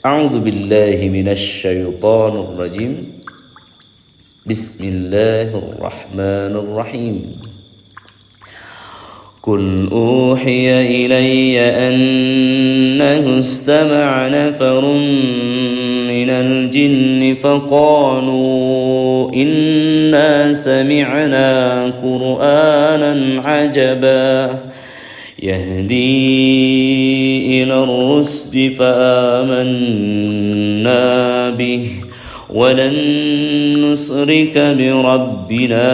أعوذ بالله من الشيطان الرجيم. بسم الله الرحمن الرحيم. قل أوحي إلي أنه استمع نفر من الجن فقالوا إنا سمعنا قرآنا عجبا يهدي إلى الرشد فآمنا به ولن نشرك بربنا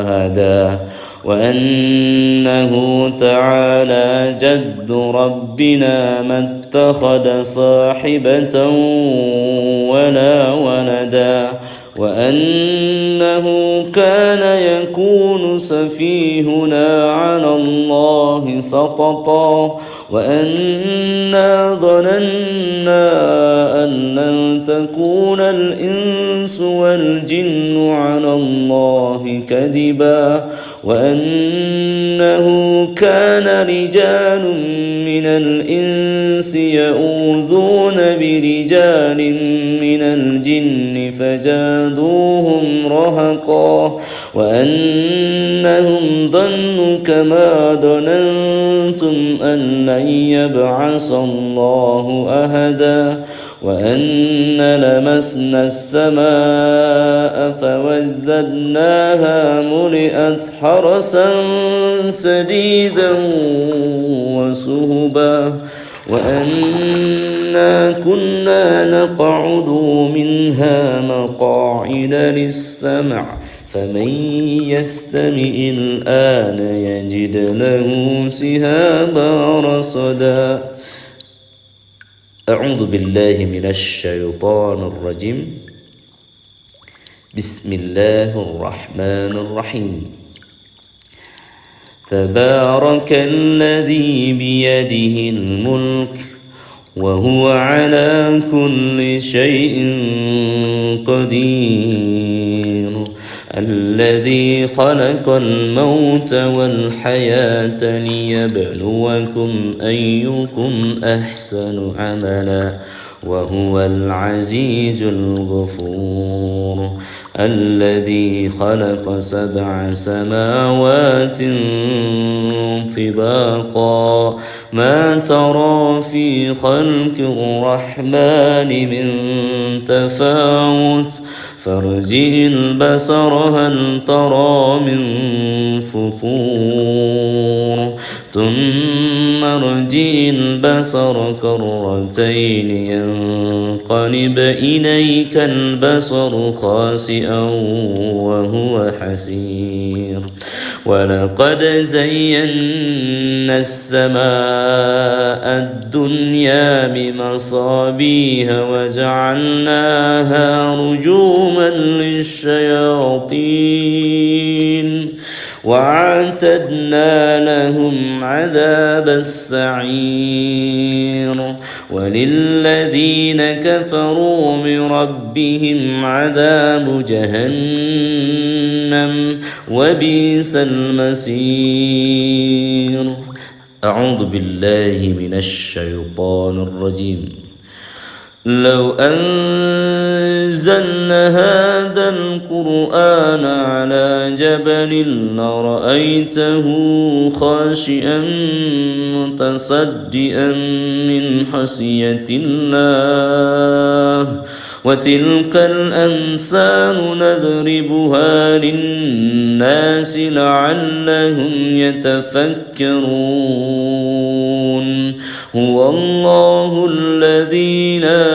أحدا وأنه تعالى جد ربنا ما اتخذ صاحبة ولا ولدا وأنه كان يكون سفيهنا على الله سقطا وأنا ظننا أن لن تكون الإنس والجن على الله كذبا وأنه كان رجال من الإنس يؤوذون برجال من الجن فزادوهم رهقا وأنهم ظنوا كما ظننتم أن لن يبعث الله أحدا وأن لمسنا السماء فوزدناها ملئت حرسا شديدا وشهبا وأنا كنا نقعد منها مقاعد للسمع فمن يستمع الآن يجد له شهابا رصدا. أعوذ بالله من الشيطان الرجيم. بسم الله الرحمن الرحيم. تبارك الذي بيده الملك وهو على كل شيء قدير الذي خلق الموت والحياة ليبلوكم أيكم أحسن عملا وهو العزيز الغفور الذي خلق 7 سماوات طباقا ما ترى في خلق الرحمن من تفاوت فارجع البصر هل ترى من فطور ثم ارجع البصر كرتين ينقلب إليك البصر خاسئا وهو حسير ولقد زينا السماء الدنيا بمصابيح وجعلناها رجوما للشياطين وأعتدنا لهم عذاب السعير وللذين كفروا بربهم عذاب جهنم وبئس المصير. أعوذ بالله من الشيطان الرجيم. لو أنزلنا هذا القرآن على جبل لرأيته خاشعا متصدئا من خشية الله وتلك الأمثال نضربها للناس لعلهم يتفكرون. هو الله الذي لا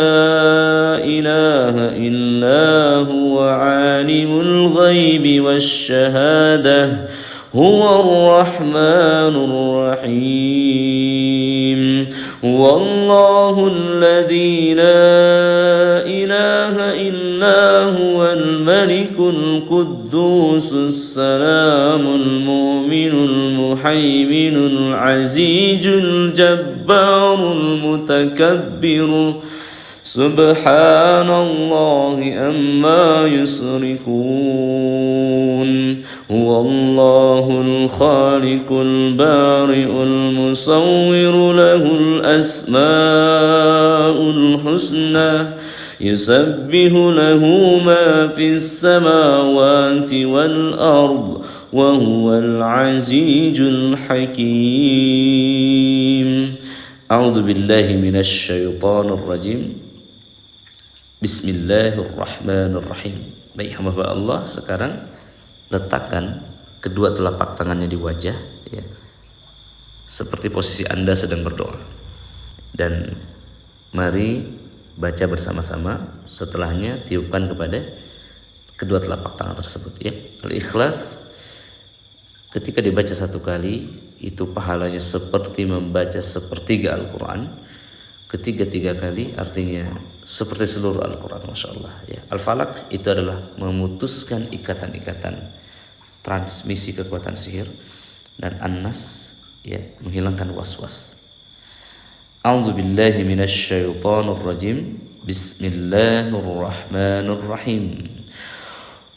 إله إلا هو عالم الغيب والشهادة هو الرحمن الرحيم. هو الله الذي لا إله إلا هو الملك القدوس السلام المؤمن المهيمن العزيز الجبار المتكبر سبحان الله أما يشركون هو الله الخالق البارئ المصور له الأسماء الحسنى يسبح له ما في السماوات والأرض وهو العزيز الحكيم أعوذ بالله من الشيطان الرجيم Bismillahirrahmanirrahim. Baik hamba Allah, sekarang letakkan kedua telapak tangannya di wajah ya, seperti posisi Anda sedang berdoa. Dan mari baca bersama-sama. Setelahnya tiupkan kepada kedua telapak tangan tersebut ya. Al-Ikhlas ketika dibaca satu kali itu pahalanya seperti membaca sepertiga Al-Quran. Ketiga kali artinya seperti seluruh Al-Quran, Masya Allah ya. Al-Falaq itu adalah memutuskan ikatan-ikatan transmisi kekuatan sihir. Dan An-Nas ya, menghilangkan was-was. A'udzu billahi minasy syaithanir rajim. Bismillahirrahmanirrahim.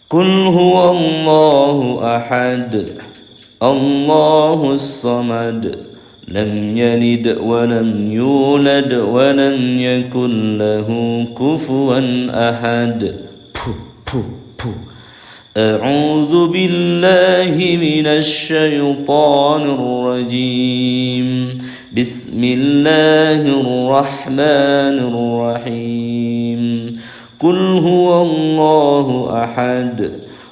Qul huwallahu ahad, Allahus samad, lam yalid wa lam yulad wa lam yakul lahu kufuwan ahad. A'udzu billahi minasy syaithanir rajim. Bismillahirrahmanirrahim. Qul huwallahu ahad,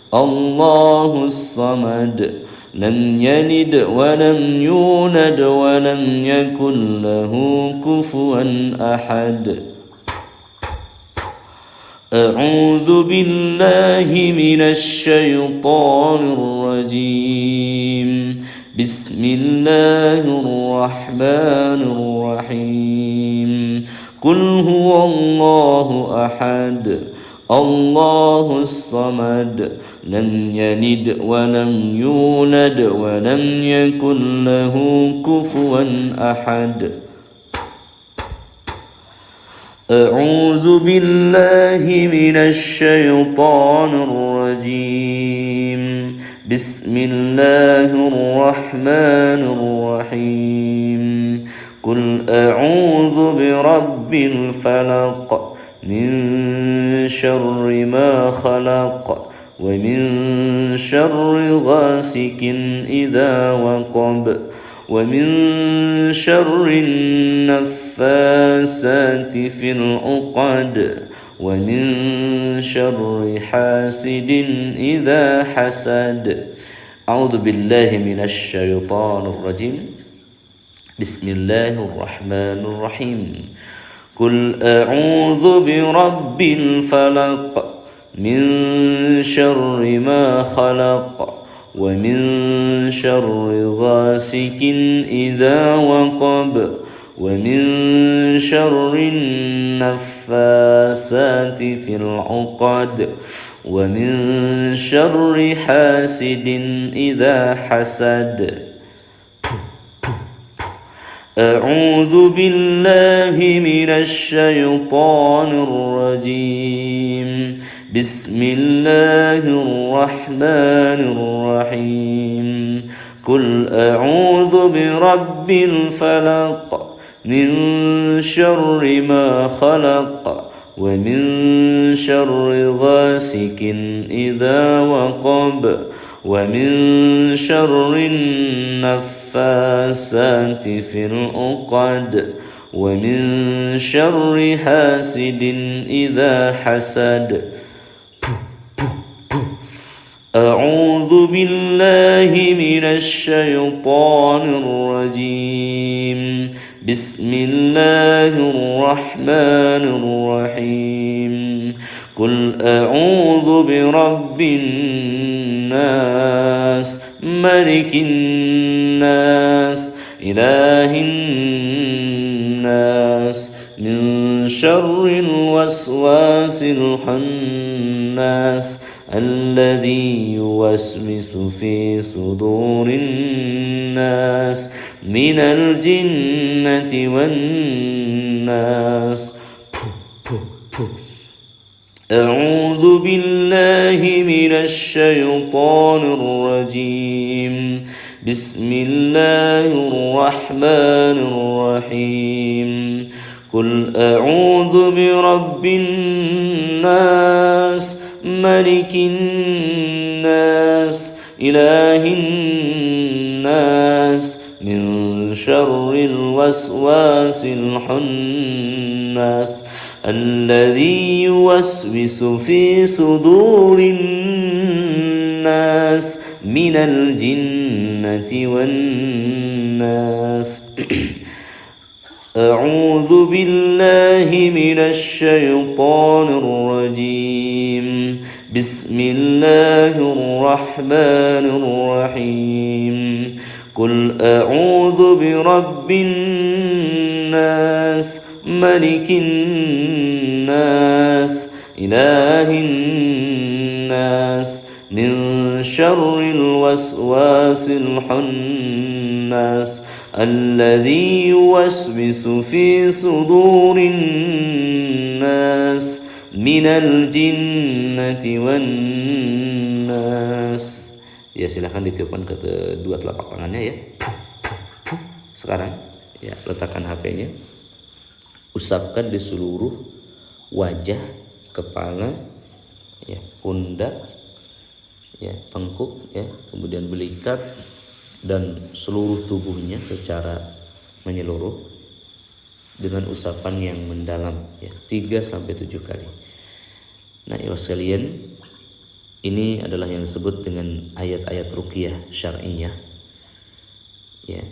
Allahus samad, lam yalid wa lam yulad wa lam yakul lahu kufuwan ahad. A'udzu billahi minasy syaithanir rajim. Bismillahirrahmanirrahim. Qul huwallahu ahad, Allahus samad, lam yalid wa lam yulad wa lam yakul lahu kufuwan ahad. A'udzu billahi minasy syaithanir rajim. Bismillahirrahmanirrahim. Qul a'udzu birabbil falaq min syarri ma khalaq wa min syarri ghasikin idza waqab wa min syarri naffasati fil 'uqad wa min syarri hasidin idza hasad. A'udzu billahi minasy syaithanir rajim. Bismillahirrahmanirrahim. Qul a'udzu birabbil falaq min syarri ma khalaq wa min syarri ghasikin idza waqab wa min syarri naffasati fil 'uqad wa min syarri hasidin idza hasad. A'udzu billahi minasy syaithanir rajim. Bismillahirrahmanirrahim. Qul a'udzu birabbil falaq min syarri ma khalaq wa min syarri ghasikin idza waqab wa min syarri naffasati fil 'uqad wa min syarri hasidin idza hasad. A'udzu billahi minasy syaithanir rajim. Bismillahirrahmanirrahim. Qul a'udzu birabbin nas, malikin nas, ilahin nas, min syarril waswasil khannas, alladzi yuwaswisu fi sudurin nas, minal jinnati wan nas. أعوذ بالله من الشيطان الرجيم بسم الله الرحمن الرحيم قل أعوذ برب الناس ملك الناس إله الناس من شر الوسواس الخناس الذي يوسوس في صدور الناس من الجنة والناس أعوذ بالله من الشيطان الرجيم بسم الله الرحمن الرحيم قل أعوذ برب الناس ملك الناس إله الناس من شر الوسواس الخناس الذي يوسوس في صدور الناس من الجنة والناس. Ya, silahkan ditiupkan kedua telapak tangannya ya. Sekarang ya, letakkan HP-nya. Usapkan di seluruh wajah, kepala, ya, pundak, ya, tengkuk, ya, kemudian belikat dan seluruh tubuhnya secara menyeluruh dengan usapan yang mendalam, ya, 3-7 kali. Nah, ikhwas sekalian, ini adalah yang disebut dengan ayat-ayat ruqyah syar'iyah. Ya.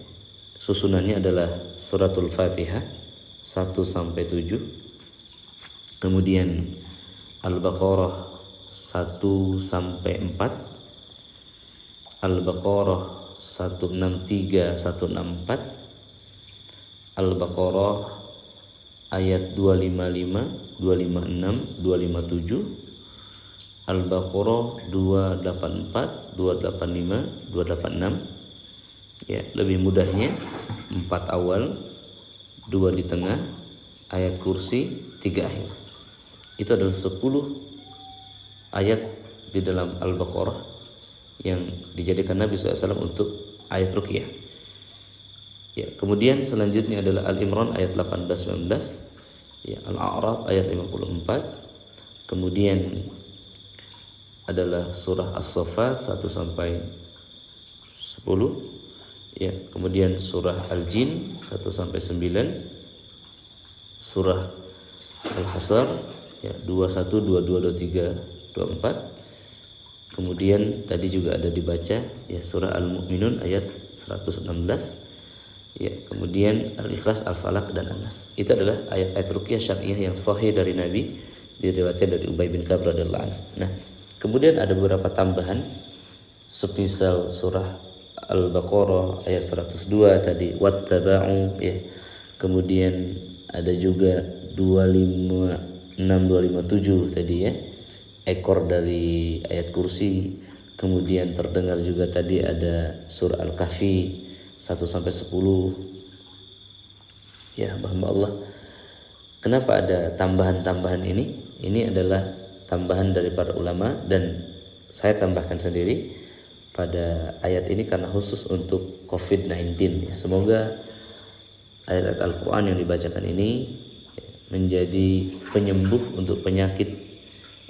Susunannya adalah suratul Fatihah 1-7, kemudian Al-Baqarah 1-4, Al-Baqarah 163, 164, Al-Baqarah ayat 255, 256, 257, Al-Baqarah 284, 285, 286. Ya, lebih mudahnya 4 awal, 2 di tengah, ayat kursi 3 akhir. Itu adalah 10 ayat di dalam Al-Baqarah yang dijadikan Nabi SAW untuk ayat ruqyah. Ya, kemudian selanjutnya adalah Al-Imran ayat 18-19, ya, Al-A'raf ayat 54, kemudian adalah surah As-Saffat 1-10, ya, kemudian surah Al-Jin 1-9, surah Al-Hasr, ya, 21, 22, 23, 24. Kemudian tadi juga ada dibaca, ya, surah Al-Mu'minun ayat 116, ya, kemudian Al-Ikhlas, Al-Falaq dan An-Nas. Itu adalah ayat-ayat ruqyah syar'iyah yang sahih dari Nabi, diriwayatkan dari Ubay bin Ka'ab radhiyallahu anhu. Nah, kemudian ada beberapa tambahan, semisal surah Al-Baqarah ayat 102 tadi, wattaba'u, ya. Kemudian ada juga 256, 257 tadi, ya, ekor dari ayat kursi. Kemudian terdengar juga tadi ada surah Al-Kahfi 1-10. Ya, hamba Allah, kenapa ada tambahan-tambahan ini? Ini adalah tambahan dari para ulama dan saya tambahkan sendiri pada ayat ini karena khusus untuk COVID-19. Ya, semoga ayat-ayat Al-Quran yang dibacakan ini menjadi penyembuh untuk penyakit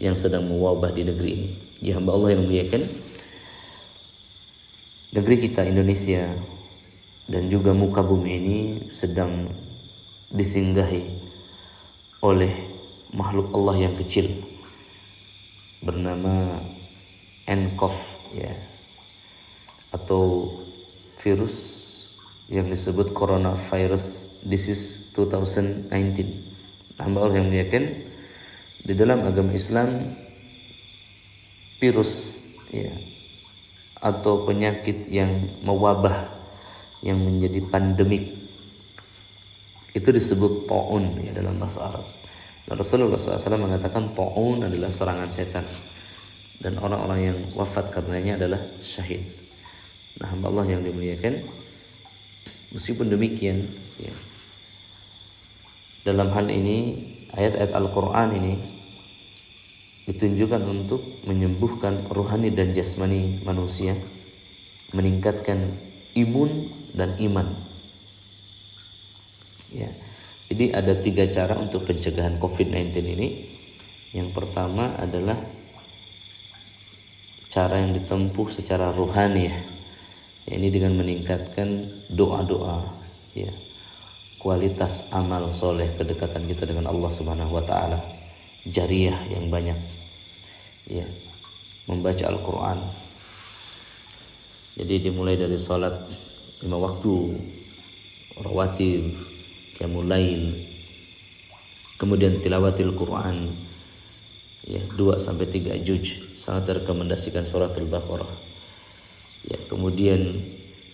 yang sedang mewabah di negeri ini. Ya, hamba Allah yang muliakan, negeri kita Indonesia dan juga muka bumi ini sedang disinggahi oleh makhluk Allah yang kecil bernama nCoV, ya, atau virus yang disebut coronavirus disease 2019. Hamba Allah yang muliakan, di dalam agama Islam virus, ya, atau penyakit yang mewabah yang menjadi pandemik itu disebut ta'un, ya, dalam bahasa Arab. Dan Rasulullah SAW mengatakan ta'un adalah serangan setan dan orang-orang yang wafat karenanya adalah syahid. Nah, hamba Allah yang dimuliakan, meskipun demikian, ya, dalam hal ini ayat-ayat Al-Quran ini ditunjukkan untuk menyembuhkan rohani dan jasmani manusia, meningkatkan imun dan iman. Ya. Jadi ada 3 cara untuk pencegahan COVID-19 ini. Yang pertama adalah cara yang ditempuh secara rohani ya. Ini dengan meningkatkan doa-doa ya. Kualitas amal soleh, kedekatan kita dengan Allah Subhanahu wa taala. Jariyah yang banyak. Ya. Membaca Al-Qur'an. Jadi dimulai dari salat 5 waktu, rawatib, qiyamul lail, kemudian tilawatil Quran ya 2 sampai 3 juz. Sangat direkomendasikan suratul Baqarah. Ya, kemudian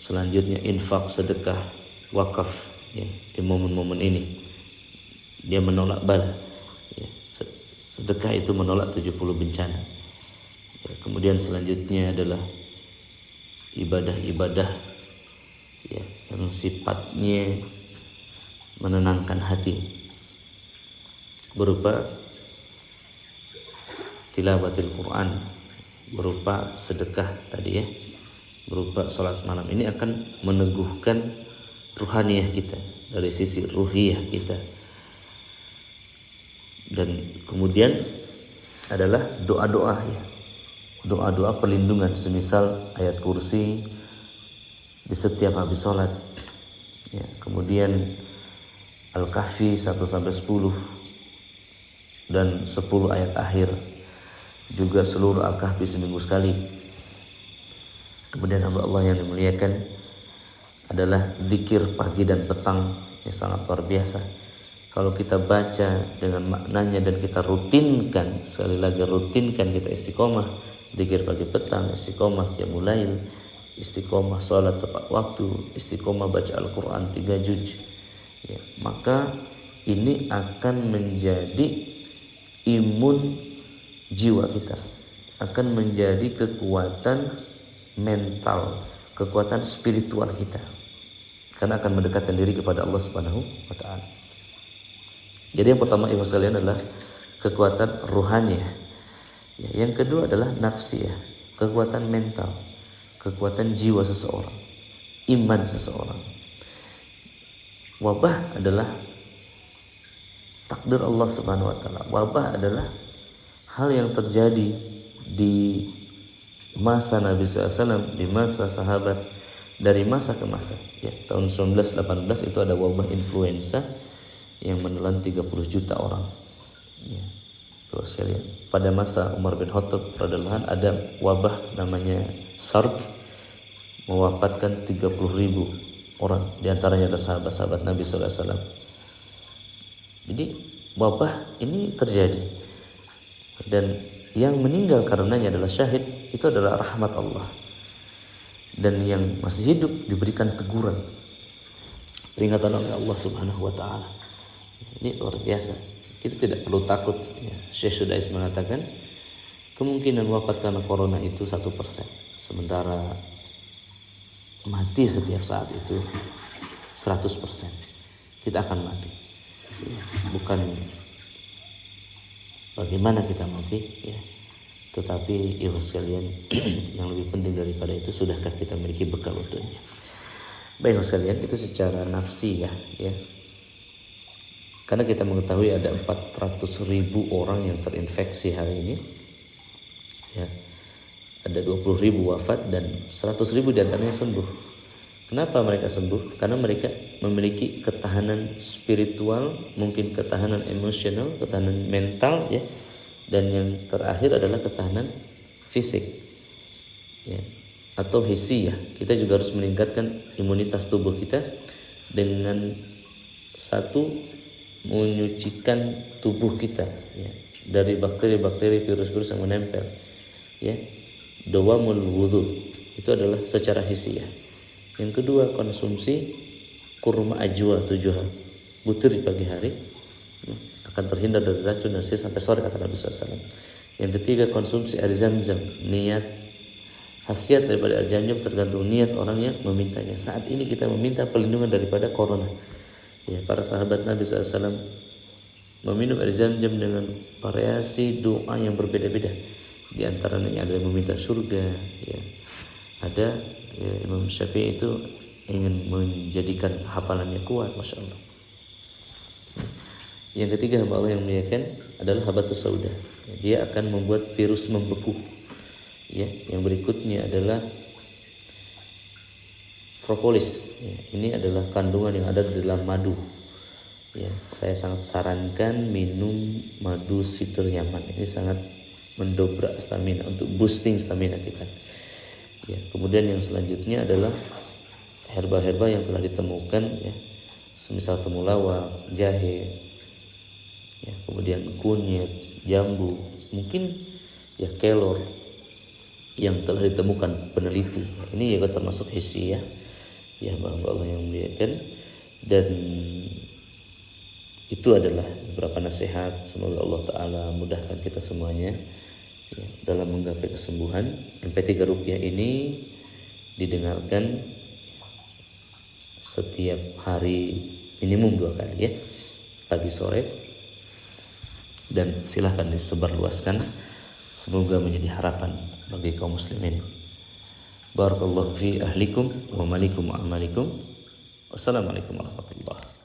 selanjutnya infak, sedekah, wakaf ya, di momen-momen ini. Dia menolak bala. Ya, sedekah itu menolak 70 bencana. Ya, kemudian selanjutnya adalah ibadah-ibadah ya, yang sifatnya menenangkan hati, berupa tilawatil Quran, berupa sedekah tadi ya, berupa sholat malam. Ini akan meneguhkan ruhaniyah kita, dari sisi ruhiyah kita. Dan kemudian adalah doa-doa ya, doa-doa perlindungan, semisal ayat kursi di setiap habis sholat ya. Kemudian Al-Kahfi 1 sampai 10 dan 10 ayat akhir, juga seluruh Al-Kahfi seminggu sekali. Kemudian hamba Allah yang dimuliakan adalah zikir pagi dan petang yang sangat luar biasa. Kalau kita baca dengan maknanya dan kita rutinkan, sekali lagi rutinkan, kita istiqomah zikir pagi petang, istiqomah qiyamul lail, istiqomah salat tepat waktu, istiqomah baca Al-Qur'an 3 juz ya, maka ini akan menjadi imun jiwa kita, akan menjadi kekuatan mental, kekuatan spiritual kita, karena akan mendekatkan diri kepada Allah Subhanahu wa taala. Jadi yang pertama ibu sekalian adalah kekuatan rohani ya. Yang kedua adalah nafsi ya, kekuatan mental, kekuatan jiwa seseorang, iman seseorang. Wabah adalah takdir Allah Subhanahu wa taala. Wabah adalah hal yang terjadi di masa Nabi SAW, di masa sahabat, dari masa ke masa ya. Tahun 1918 itu ada wabah influenza yang menelan 30 juta orang ya. Terus sekalian, pada masa Umar bin Khattab radhiyallahu anhu ada wabah namanya SARS, mewafatkan 30.000 orang, diantaranya adalah sahabat-sahabat Nabi SAW. Jadi wabah ini terjadi, dan yang meninggal karenanya adalah syahid, itu adalah rahmat Allah. Dan yang masih hidup diberikan teguran, peringatan oleh Allah Subhanahu wa taala. Ini luar biasa. Kita tidak perlu takut ya. Syekh Sudais mengatakan kemungkinan wafat karena corona itu 1%, sementara mati setiap saat itu 100%. Kita akan mati ya. Bukan bagaimana kita mati ya, tetapi ibu sekalian yang lebih penting daripada itu, sudahkah kita memiliki bekal untuknya. Baik ibu sekalian, itu secara nafsi ya. Karena kita mengetahui ada 400.000 orang yang terinfeksi hari ini ya. Ada 20.000 wafat dan 100.000 diantaranya sembuh. Kenapa mereka sembuh? Karena mereka memiliki ketahanan spiritual, mungkin ketahanan emosional, ketahanan mental ya. Dan yang terakhir adalah ketahanan fisik ya, atau hisi ya. Kita juga harus meningkatkan imunitas tubuh kita dengan satu, menyucikan tubuh kita ya, dari bakteri-bakteri, virus-virus yang menempel ya. Dawamul wudu itu adalah secara hisi ya. Yang kedua, konsumsi kurma ajwa 7 butir di pagi hari ya, akan terhindar dari racun dan sihir sampai sore, kata Nabi SAW. Yang ketiga, konsumsi air zam-zam. Niat, khasiat daripada air zam-zam tergantung niat orang yang memintanya. Saat ini kita meminta perlindungan daripada corona ya. Para sahabat Nabi SAW meminum air Zam-Zam dengan variasi doa yang berbeda-beda. Di antaranya ada yang meminta surga, ya. Ada ya, Imam Syafi'i itu ingin menjadikan hafalannya kuat, masya Allah. Yang ketiga hamba Allah yang muliakan adalah habatus sauda. Dia akan membuat virus membeku. Ya, yang berikutnya adalah propolis. Ya, ini adalah kandungan yang ada di dalam madu. Ya, saya sangat sarankan minum madu situr Yaman. Ini sangat mendobrak stamina, untuk boosting stamina kita. Ya, kemudian yang selanjutnya adalah herba-herba yang telah ditemukan, ya, semisal temulawak, jahe, ya, kemudian kunyit, jambu, mungkin ya kelor yang telah ditemukan peneliti. Ini juga termasuk hisi, ya hamba Allah yang muliakan. Dan itu adalah beberapa nasihat. Semoga Allah Ta'ala mudahkan kita semuanya, ya, dalam menggapai kesembuhan. MP3 Ruqyah ini didengarkan setiap hari minimum 2 kali, ya, pagi sore, dan silahkan disebarluaskan. Semoga menjadi harapan bagi kaum muslimin. Barakallahu fi ahlikum wa malikum wa amalikum. Wassalamualaikum warahmatullahi wabarakatuh.